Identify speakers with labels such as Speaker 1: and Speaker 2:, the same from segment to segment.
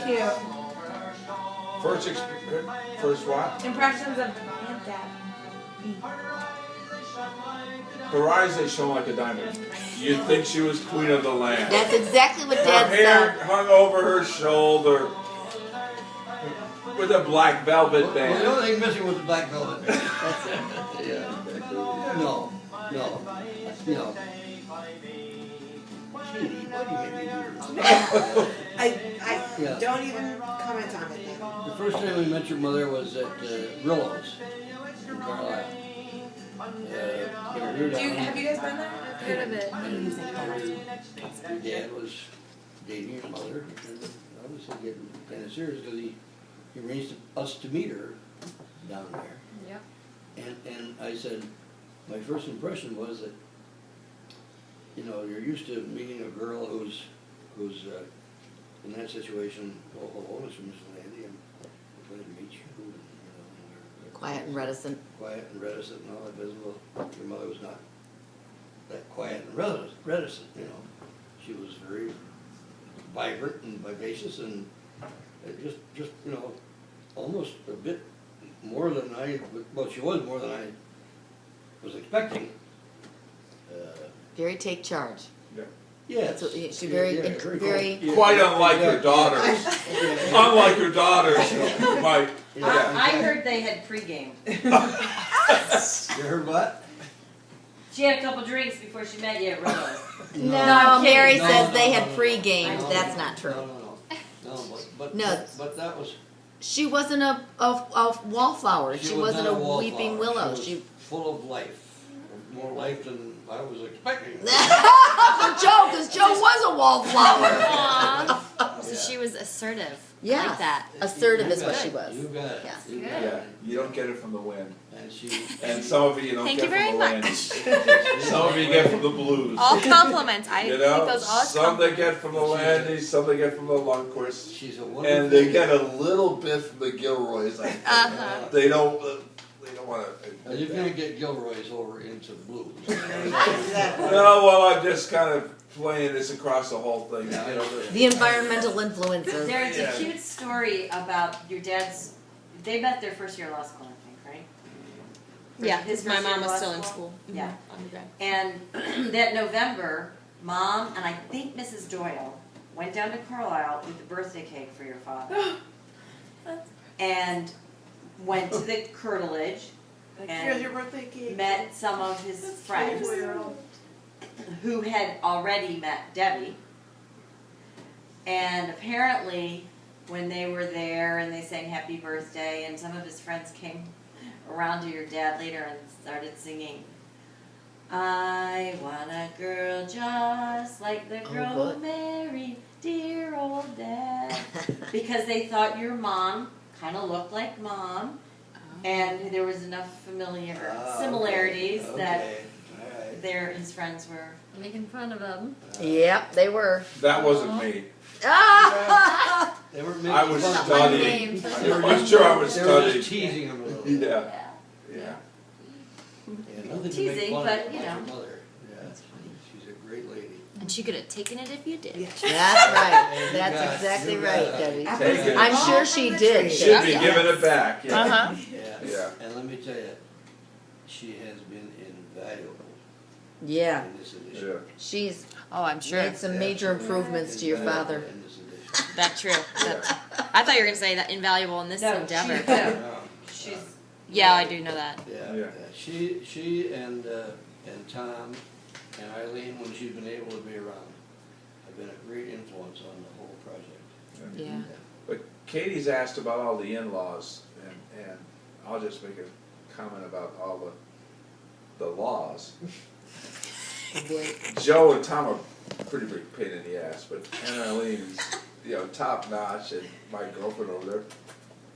Speaker 1: cute.
Speaker 2: First what?
Speaker 1: Impressions of Aunt Dad.
Speaker 2: Her eyes, they shone like a diamond. You'd think she was queen of the land.
Speaker 3: That's exactly what
Speaker 2: Her
Speaker 3: Dad
Speaker 2: hair
Speaker 3: said.
Speaker 2: hung over her shoulder with a black velvet
Speaker 4: Well,
Speaker 2: band.
Speaker 4: the only thing missing was the black velvet. That's it. Yeah. No. Katie, why do you make me do this?
Speaker 5: I don't even comment on it then.
Speaker 4: The first time we met your mother was at Rillo's in Carlisle.
Speaker 1: Have you guys been there?
Speaker 6: I've heard of it.
Speaker 4: Your dad was dating your mother, and obviously getting kind of serious because he arranged us to meet her down there.
Speaker 6: Yep.
Speaker 4: And I said, my first impression was that, you know, you're used to meeting a girl who's in that situation. Oh, hello, Mr. Landy, I'm glad to meet you. And, we're
Speaker 3: Quiet and reticent.
Speaker 4: quiet and reticent and all that business. Well, your mother was not that quiet and reticent, you know. She was very vibrant and vivacious and just you know, almost a bit more than she was more than I was expecting.
Speaker 3: Very take charge.
Speaker 4: Yes.
Speaker 3: That's what, she very.
Speaker 2: Quite unlike her daughters. Unlike her daughters.
Speaker 7: I heard they had pregame.
Speaker 4: You heard what?
Speaker 7: She had a couple drinks before she met you at Rillo's.
Speaker 3: No, Mary
Speaker 4: No,
Speaker 3: says
Speaker 4: no,
Speaker 3: they
Speaker 4: no,
Speaker 3: had
Speaker 4: no.
Speaker 3: pre-gamed.
Speaker 4: No,
Speaker 3: That's
Speaker 4: no,
Speaker 3: not true.
Speaker 4: No, but that was.
Speaker 3: She wasn't a wallflower. She wasn't
Speaker 4: not
Speaker 3: a
Speaker 4: wallflower.
Speaker 3: weeping willow.
Speaker 4: She was full of life, more life than I was expecting.
Speaker 3: For Joe, because Joe was a wallflower.
Speaker 6: Aww. So she was assertive.
Speaker 3: Yeah.
Speaker 6: I like that.
Speaker 3: Assertive
Speaker 4: You
Speaker 3: is what
Speaker 4: got
Speaker 3: she
Speaker 4: it.
Speaker 3: was.
Speaker 4: You got it.
Speaker 3: Yeah.
Speaker 4: You got
Speaker 2: Yeah,
Speaker 4: it.
Speaker 2: you don't get it from the wind.
Speaker 4: And
Speaker 2: And some of you don't
Speaker 6: Thank
Speaker 2: get
Speaker 6: you
Speaker 2: from
Speaker 6: very
Speaker 2: the wind.
Speaker 6: much.
Speaker 2: Some of you get from the blues.
Speaker 6: All compliments. I
Speaker 2: You
Speaker 6: think
Speaker 2: know,
Speaker 6: those all
Speaker 2: some they
Speaker 6: compliments.
Speaker 2: get from the Landy, some they get from the Lundquist,
Speaker 4: she's a wonderful.
Speaker 2: and they get a little bit from the Gilroys. I think.
Speaker 6: Uh-huh.
Speaker 2: They don't want
Speaker 4: Now, you can't get Gilroy's over into blues.
Speaker 5: Exactly.
Speaker 2: No, well, I'm just kind of playing this across the whole thing. You know,
Speaker 3: The environmental influences.
Speaker 7: There's
Speaker 2: Yeah.
Speaker 7: a cute story about your dad's. They met their first year of law school, I think, right?
Speaker 6: Yeah,
Speaker 7: His
Speaker 6: because my
Speaker 7: first year
Speaker 6: mom
Speaker 7: of
Speaker 6: was
Speaker 7: law
Speaker 6: still in
Speaker 7: school?
Speaker 6: school.
Speaker 7: Yeah.
Speaker 6: Undergrad.
Speaker 7: And that November, Mom and I think Mrs. Doyle went down to Carlisle with the birthday cake for your father. And went to the curtilage
Speaker 5: Like,
Speaker 7: And
Speaker 5: here's your birthday cake.
Speaker 7: met some of his friends who had already met Debbie. And apparently, when they were there and they sang happy birthday, and some of his friends came around to your dad later and started singing, I want a girl just like the girl
Speaker 3: good.
Speaker 7: who married dear old dad. Because they thought your mom kind of looked like Mom, and there was enough similarities that his friends were.
Speaker 6: Making fun of them.
Speaker 3: Yep, they were.
Speaker 2: That wasn't me.
Speaker 3: Ah!
Speaker 4: They were making
Speaker 2: I was
Speaker 4: fun of
Speaker 2: studying.
Speaker 6: games.
Speaker 2: I'm sure I was
Speaker 4: They were
Speaker 2: studying.
Speaker 4: just teasing him a little.
Speaker 2: Yeah, yeah.
Speaker 4: Yeah, nothing to
Speaker 7: Teasing,
Speaker 4: make fun
Speaker 7: but,
Speaker 4: of
Speaker 7: you
Speaker 4: about
Speaker 7: know.
Speaker 4: your mother. Yeah, she's a great lady.
Speaker 6: And she could have taken it if you did.
Speaker 3: That's right.
Speaker 4: You
Speaker 3: That's
Speaker 4: got it.
Speaker 3: exactly
Speaker 4: You got
Speaker 3: right,
Speaker 4: it.
Speaker 3: Debbie.
Speaker 2: Take it.
Speaker 3: I'm sure she did.
Speaker 2: Should be
Speaker 3: Debbie.
Speaker 2: giving it back. Yeah.
Speaker 6: Uh-huh.
Speaker 4: Yeah.
Speaker 2: Yeah.
Speaker 4: And let me tell you, she has been invaluable
Speaker 3: Yeah,
Speaker 4: in this edition.
Speaker 2: Yeah.
Speaker 3: she's
Speaker 6: Oh, I'm sure.
Speaker 3: made some major improvements to your
Speaker 4: Invaluable
Speaker 3: father.
Speaker 4: in this edition.
Speaker 6: That's true. I thought you were going to say that invaluable in this endeavor.
Speaker 4: Yeah.
Speaker 7: She's
Speaker 6: Yeah, I do know that.
Speaker 4: Yeah,
Speaker 2: Yeah.
Speaker 4: she and Tom and Eileen, when she's been able to be around, have been a great influence on the whole project.
Speaker 3: Yeah.
Speaker 2: But Katie's asked about all the in-laws, and I'll just make a comment about all the laws. Joe and Tom are pretty big pain in the ass, but Aunt Eileen's, top notch, and my girlfriend over there,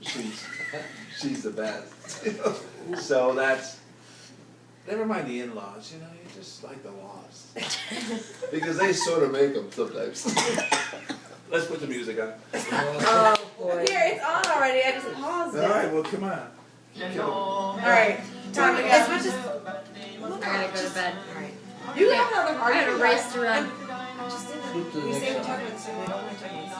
Speaker 2: she's the best. So that's, never mind the in-laws, you just like the laws. Because they sort of make them sometimes. Let's put the music on.
Speaker 3: Oh, boy.
Speaker 1: Here, it's on already. I just paused it.
Speaker 2: All right, well, come on.
Speaker 1: All right. Time to go. As much as
Speaker 6: I gotta go to bed.
Speaker 1: you have another
Speaker 6: I
Speaker 1: party.
Speaker 6: had a race to run.
Speaker 1: Just did
Speaker 4: Flip to the
Speaker 1: we
Speaker 4: next
Speaker 1: say we
Speaker 4: song.
Speaker 1: talk about this, we don't want to talk about this.